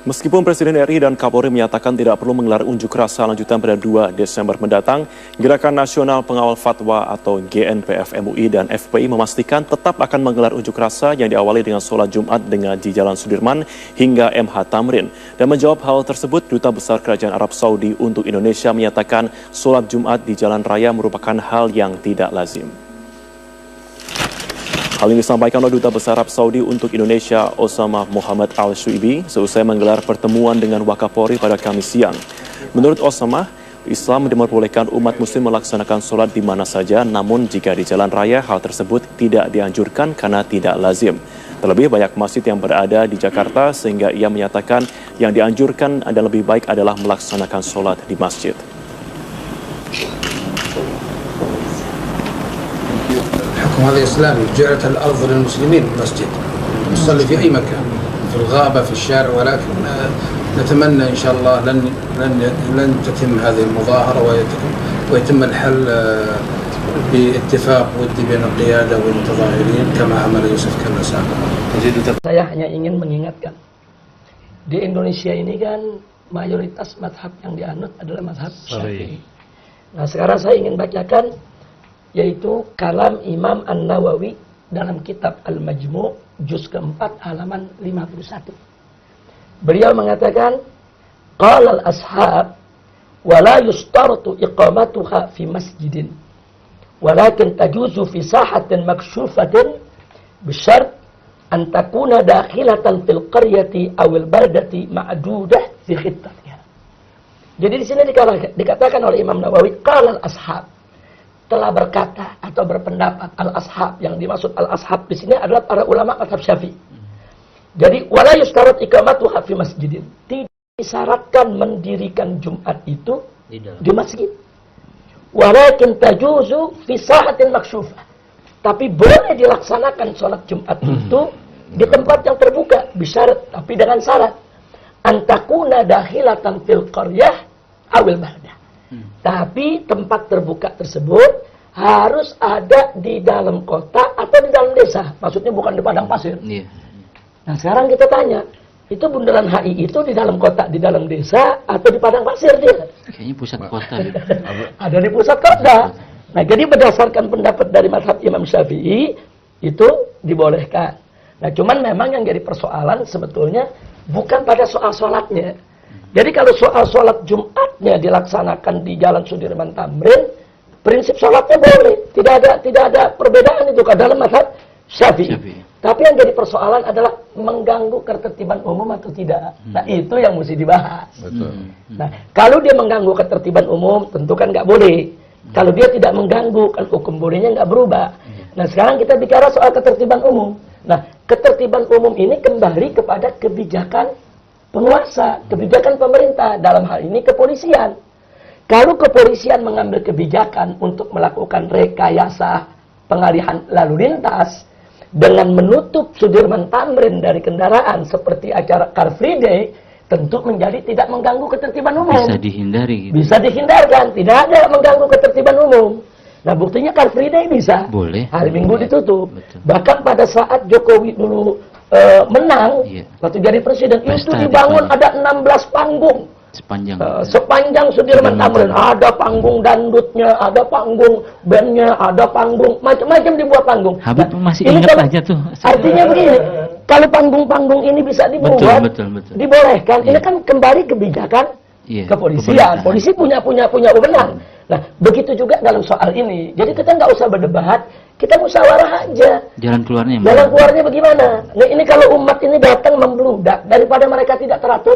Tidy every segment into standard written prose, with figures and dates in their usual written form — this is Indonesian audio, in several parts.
Meskipun Presiden RI dan Kapolri menyatakan tidak perlu menggelar unjuk rasa lanjutan pada 2 Desember mendatang, Gerakan Nasional Pengawal Fatwa atau GNPF MUI dan FPI memastikan tetap akan menggelar unjuk rasa yang diawali dengan sholat Jumat dengan di Jalan Sudirman hingga MH Tamrin. Dan menjawab hal tersebut, Duta Besar Kerajaan Arab Saudi untuk Indonesia menyatakan sholat Jumat di Jalan Raya merupakan hal yang tidak lazim. Hal ini disampaikan oleh Duta Besar Arab Saudi untuk Indonesia, Osama Muhammad Al-Shuaibi, seusai menggelar pertemuan dengan Wakapolri pada Kamis siang. Menurut Osama, Islam memperbolehkan umat muslim melaksanakan sholat di mana saja, namun jika di jalan raya, hal tersebut tidak dianjurkan karena tidak lazim. Terlebih banyak masjid yang berada di Jakarta, sehingga ia menyatakan yang dianjurkan dan lebih baik adalah melaksanakan sholat di masjid. هذا إسلامي جعلت الأرض للمسلمين مسجد نصلي في أي مكان في الغابة في الشارع ولكن نتمنى إن شاء الله لن تتم هذه المظاهرة ويتم الحل باتفاق ودي بين القيادة والمتظاهرين كما عمل يوسف كنسان. Saya hanya ingin mengingatkan, di Indonesia ini kan mayoritas mazhab yang dianut adalah mazhab Syafi'i. Nah, sekarang saya ingin bacakan yaitu kalam Imam An-Nawawi dalam kitab Al-Majmu' juz keempat halaman 51. Beliau mengatakan, qala al-ashab wa la yustaratu iqamatuha fi masjidin walakin tajuzu fi sahatin makshufatin bisyart an takuna dakhilatan fil qaryati aw al-baldati ma'dudah fi khittatiha. Jadi di sini dikatakan oleh Imam Nawawi, qala al-ashab, telah berkata atau berpendapat al-ashab. Yang dimaksud al-ashab di sini adalah para ulama mazhab Syafi'i. Jadi wala yustarat iqamatuha fi masjidin. Tidak disyaratkan mendirikan Jumat itu di masjid. Walakin tajuzu fi sahatin maksyufah. Tapi boleh dilaksanakan sholat Jumat itu di tempat yang terbuka, bisyarat, tapi dengan syarat antakuna dakhilatan fil qaryah awil bahdah. Tapi tempat terbuka tersebut harus ada di dalam kota atau di dalam desa. Maksudnya bukan di padang pasir. Nah, sekarang kita tanya, itu bundaran HI itu di dalam kota, di dalam desa, atau di padang pasir dia? Kayaknya pusat kota. Ada di pusat kota. Nah, jadi berdasarkan pendapat dari mazhab Imam Syafi'i, itu dibolehkan. Nah, cuman memang yang jadi persoalan sebetulnya bukan pada soal sholatnya. Jadi kalau soal sholat Jumatnya dilaksanakan di Jalan Sudirman Tamrin, prinsip sholatnya boleh, tidak ada perbedaan itu ke dalam mazhab Syafi'i. Tapi yang jadi persoalan adalah mengganggu ketertiban umum atau tidak. Nah, itu yang mesti dibahas. Nah, kalau dia mengganggu ketertiban umum, tentu kan nggak boleh. Kalau dia tidak mengganggu, kan hukum bolehnya nggak berubah. Nah, sekarang kita bicara soal ketertiban umum. Nah, ketertiban umum ini kembali kepada kebijakan penguasa, kebijakan pemerintah, dalam hal ini kepolisian. Kalau kepolisian mengambil kebijakan untuk melakukan rekayasa pengalihan lalu lintas dengan menutup Sudirman Tamrin dari kendaraan seperti acara Car Free Day, tentu menjadi tidak mengganggu ketertiban umum. Bisa dihindari. Gitu. Bisa dihindarkan, tidak ada mengganggu ketertiban umum. Nah, buktinya Car Free Day bisa. Boleh. Hari Minggu ditutup. Betul. Bahkan pada saat Jokowi dulu menang, waktu jadi presiden, itu dibangun ada 16 panggung. Sepanjang Sudirman Tamrin. Ada panggung dangdutnya, ada panggung bandnya, ada panggung, macam-macam dibuat panggung. Habib masih ingat aja tuh. Artinya begini, kalau panggung-panggung ini bisa dibuat, dibolehkan, ini kan kembali kebijakan kepolisian. Polisi punya wewenang. Nah, begitu juga dalam soal ini. Jadi kita nggak usah berdebat, kita musyawarah aja. Jalan keluarnya bagaimana? Nah, ini kalau umat ini datang membludak, daripada mereka tidak teratur,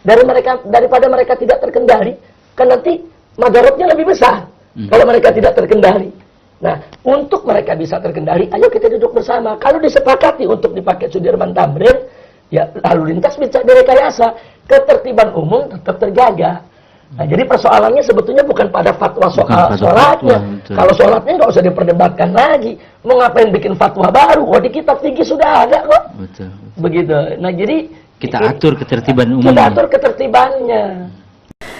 daripada mereka tidak terkendali, kan nanti madaratnya lebih besar kalau mereka tidak terkendali. Nah, untuk mereka bisa terkendali, ayo kita duduk bersama. Kalau disepakati untuk dipakai Sudirman Tamrin, ya lalu lintas bisa direkayasa, ketertiban umum tetap terjaga. Nah, jadi persoalannya sebetulnya bukan pada fatwa soal sholatnya. Kalau sholatnya nggak usah diperdebatkan lagi. Mau ngapain bikin fatwa baru? Oh, di kitab fikih sudah ada kok. Begitu. Nah, jadi kita atur ketertiban umum. Kita atur ketertibannya.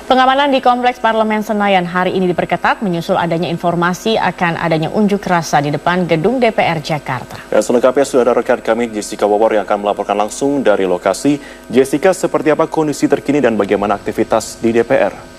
Pengamanan di Kompleks Parlemen Senayan hari ini diperketat menyusul adanya informasi akan adanya unjuk rasa di depan gedung DPR Jakarta. Dan selengkapnya sudah ada rekan kami Jessica Wawor yang akan melaporkan langsung dari lokasi. Jessica, seperti apa kondisi terkini dan bagaimana aktivitas di DPR?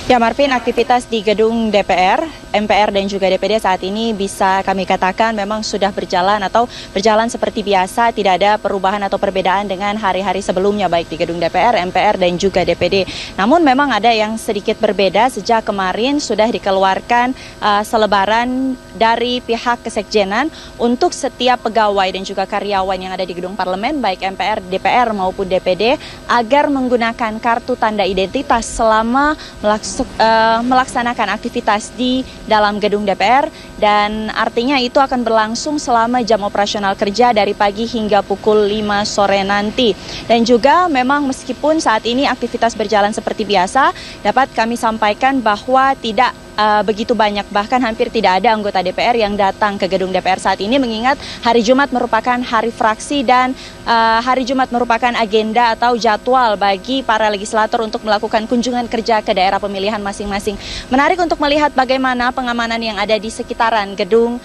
Ya Marvin, aktivitas di gedung DPR, MPR dan juga DPD saat ini bisa kami katakan memang sudah berjalan atau berjalan seperti biasa, tidak ada perubahan atau perbedaan dengan hari-hari sebelumnya baik di gedung DPR, MPR dan juga DPD. Namun memang ada yang sedikit berbeda sejak kemarin sudah dikeluarkan selebaran dari pihak kesekjenan untuk setiap pegawai dan juga karyawan yang ada di gedung parlemen baik MPR, DPR maupun DPD agar menggunakan kartu tanda identitas selama melaksanakan aktivitas di dalam gedung DPR, dan artinya itu akan berlangsung selama jam operasional kerja dari pagi hingga pukul 5 sore nanti. Dan juga memang meskipun saat ini aktivitas berjalan seperti biasa, dapat kami sampaikan bahwa tidak begitu banyak, bahkan hampir tidak ada anggota DPR yang datang ke gedung DPR saat ini, mengingat hari Jumat merupakan hari fraksi dan hari Jumat merupakan agenda atau jadwal bagi para legislator untuk melakukan kunjungan kerja ke daerah pemilihan masing-masing. Menarik untuk melihat bagaimana pengamanan yang ada di sekitaran gedung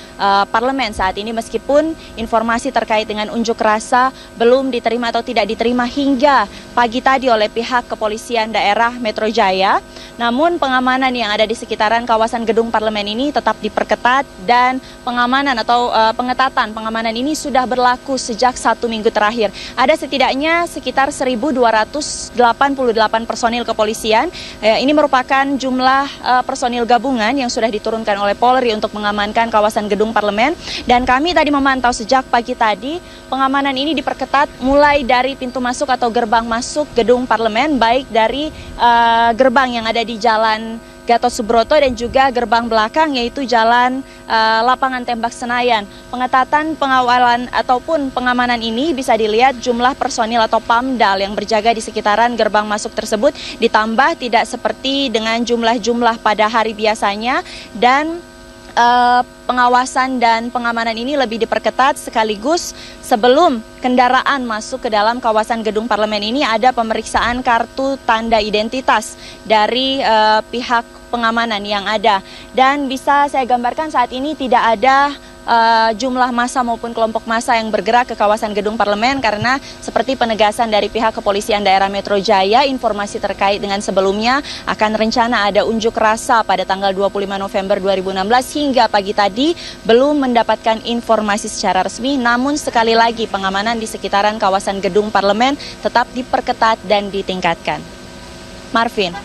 parlemen saat ini, meskipun informasi terkait dengan unjuk rasa belum diterima atau tidak diterima hingga pagi tadi oleh pihak kepolisian daerah Metro Jaya, namun pengamanan yang ada di sekitaran kawasan gedung parlemen ini tetap diperketat, dan pengamanan atau pengetatan pengamanan ini sudah berlaku sejak 1 minggu terakhir. Ada setidaknya sekitar 1.288 personil kepolisian. Ini merupakan jumlah personil gabungan yang sudah diturunkan oleh Polri untuk mengamankan kawasan gedung parlemen, dan kami tadi memantau sejak pagi tadi pengamanan ini diperketat mulai dari pintu masuk atau gerbang masuk gedung parlemen, baik dari gerbang yang ada di Jalan Gatot Subroto dan juga gerbang belakang yaitu Jalan Lapangan Tembak Senayan. Pengetatan pengawalan ataupun pengamanan ini bisa dilihat jumlah personil atau PAMDAL yang berjaga di sekitaran gerbang masuk tersebut ditambah tidak seperti dengan jumlah-jumlah pada hari biasanya, dan pengawasan dan pengamanan ini lebih diperketat sekaligus sebelum kendaraan masuk ke dalam kawasan gedung parlemen ini ada pemeriksaan kartu tanda identitas dari pihak pengamanan yang ada. Dan bisa saya gambarkan saat ini tidak ada jumlah massa maupun kelompok massa yang bergerak ke kawasan gedung parlemen, karena seperti penegasan dari pihak kepolisian daerah Metro Jaya, informasi terkait dengan sebelumnya akan rencana ada unjuk rasa pada tanggal 25 November 2016 hingga pagi tadi belum mendapatkan informasi secara resmi. Namun sekali lagi pengamanan di sekitaran kawasan gedung parlemen tetap diperketat dan ditingkatkan. Marvin.